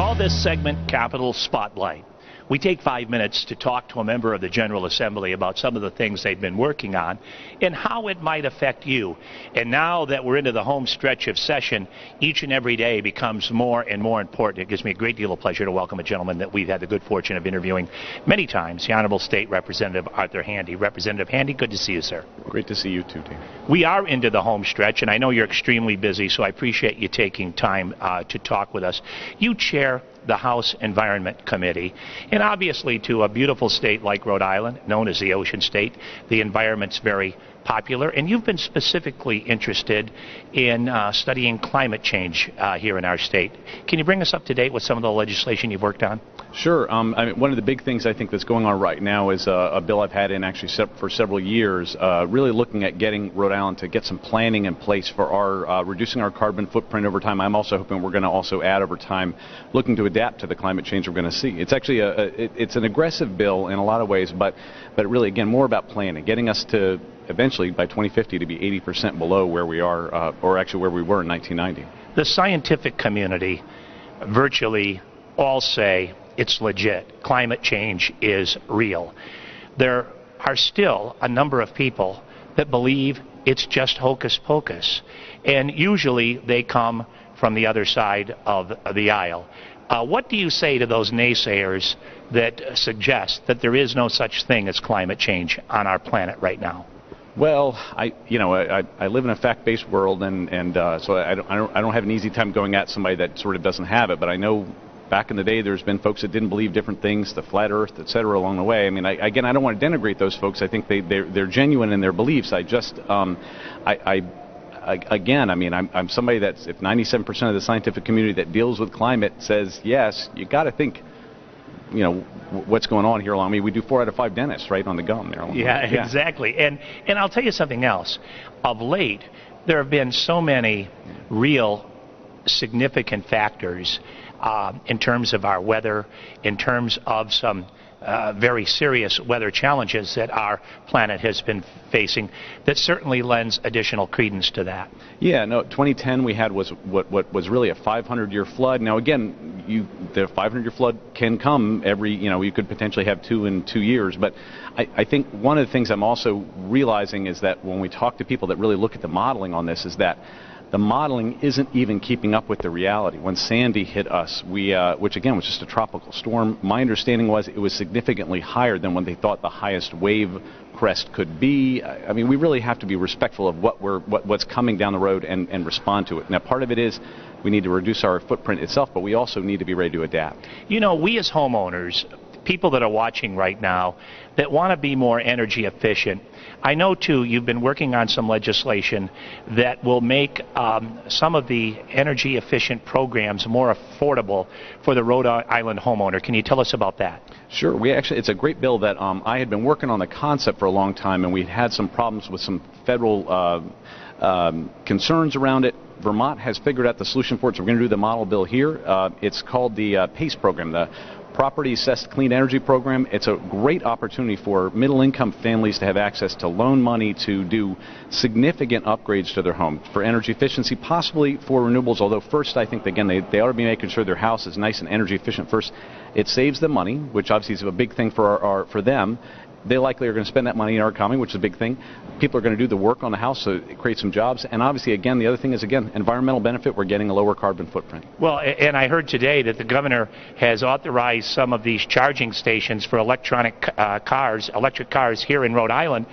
Call this segment Capitol Spotlight. We take 5 minutes to talk to a member of the General Assembly about some of the things they've been working on and how it might affect you. And now that we're into the home stretch of session, each and every day becomes more and more important. It gives me a great deal of pleasure to welcome a gentleman that we've had the good fortune of interviewing many times, the Honorable State Representative Arthur Handy. Representative Handy, good to see you, sir. Great to see you too, Dean. We are into the home stretch, and I know you're extremely busy, so I appreciate you taking time to talk with us. You chair the House Environment Committee, and obviously to a beautiful state like Rhode Island, known as the Ocean State, the environment's very popular, and you've been specifically interested in studying climate change here in our state. Can you bring us up to date with some of the legislation you've worked on? Sure. I mean, one of the big things I think that's going on right now is a bill I've had in actually for several years, really looking at getting Rhode Island to get some planning in place for our reducing our carbon footprint over time. I'm also hoping we're going to also add over time, looking to adapt to the climate change we're going to see. It's actually it's an aggressive bill in a lot of ways, but really again more about planning, getting us to eventually by 2050 to be 80% below where we are, or actually where we were in 1990. The scientific community virtually all say it's legit. Climate change is real. There are still a number of people that believe it's just hocus pocus, and usually they come from the other side of the aisle. What do you say to those naysayers that suggest that there is no such thing as climate change on our planet right now? Well, I live in a fact-based world, and so I don't have an easy time going at somebody that sort of doesn't have it. But I know back in the day, there's been folks that didn't believe different things, the flat Earth, et cetera, along the way. I mean, I don't want to denigrate those folks. I think they're genuine in their beliefs. I just again, I mean, I'm somebody that's, if 97% of the scientific community that deals with climate says yes, you got to think, you know, what's going on here along me. We do 4 out of 5 dentists, right, on the gum there. Yeah, exactly. And I'll tell you something else. Of late, there have been so many real significant factors in terms of our weather, in terms of some very serious weather challenges that our planet has been facing, that certainly lends additional credence to that. Yeah, no, 2010 we had was what was really a 500-year flood. Now again, the 500-year flood can come every, you could potentially have 2 in 2 years, but I think one of the things I'm also realizing is that when we talk to people that really look at the modeling on this, is that the modeling isn't even keeping up with the reality. When Sandy hit us, which again was just a tropical storm, my understanding was it was significantly higher than what they thought the highest wave crest could be. I mean, we really have to be respectful of what's coming down the road and respond to it. Now, part of it is we need to reduce our footprint itself, but we also need to be ready to adapt. You know, we as homeowners, people that are watching right now that want to be more energy efficient, I know too you've been working on some legislation that will make some of the energy efficient programs more affordable for the Rhode Island homeowner. Can you tell us about that? Sure. It's a great bill that I had been working on the concept for a long time, and we had some problems with some federal concerns around it. Vermont has figured out the solution for it, so we're going to do the model bill here. It's called the PACE program, the Property Assessed Clean Energy Program. It's a great opportunity for middle-income families to have access to loan money to do significant upgrades to their home for energy efficiency, possibly for renewables, although first I think, again, they ought to be making sure their house is nice and energy efficient first. It saves them money, which obviously is a big thing for them. They likely are going to spend that money in our economy, which is a big thing. People are going to do the work on the house, so it creates some jobs. And obviously, again, the other thing is, again, environmental benefit. We're getting a lower carbon footprint. Well, and I heard today that the governor has authorized some of these charging stations for electric cars here in Rhode Island.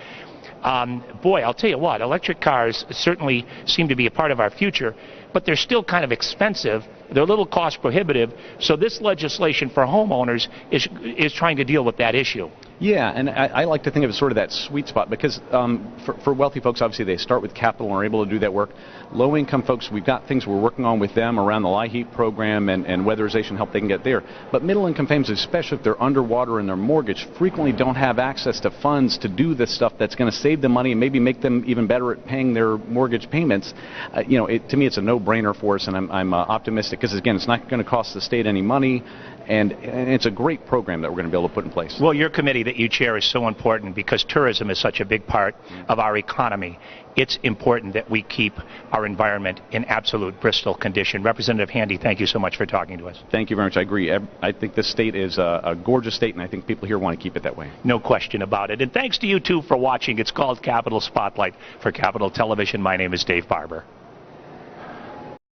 Boy, I'll tell you what, electric cars certainly seem to be a part of our future, but they're still kind of expensive. They're a little cost prohibitive. So this legislation for homeowners is trying to deal with that issue. Yeah, and I like to think of it as sort of that sweet spot, because for wealthy folks, obviously they start with capital and are able to do that work. Low-income folks, we've got things we're working on with them around the LIHEAP program and weatherization help they can get there. But middle-income families, especially if they're underwater in their mortgage, frequently don't have access to funds to do this stuff that's going to save them money and maybe make them even better at paying their mortgage payments. To me, it's a no-brainer for us, and I'm optimistic because, again, it's not going to cost the state any money. and it's a great program that we're going to be able to put in place. Well, your committee that you chair is so important because tourism is such a big part of our economy. It's important that we keep our environment in absolute Bristol condition. Representative Handy, thank you so much for talking to us. Thank you very much. I agree. I think this state is a gorgeous state, and I think people here want to keep it that way. No question about it. And thanks to you, too, for watching. It's called Capitol Spotlight for Capitol Television. My name is Dave Barber.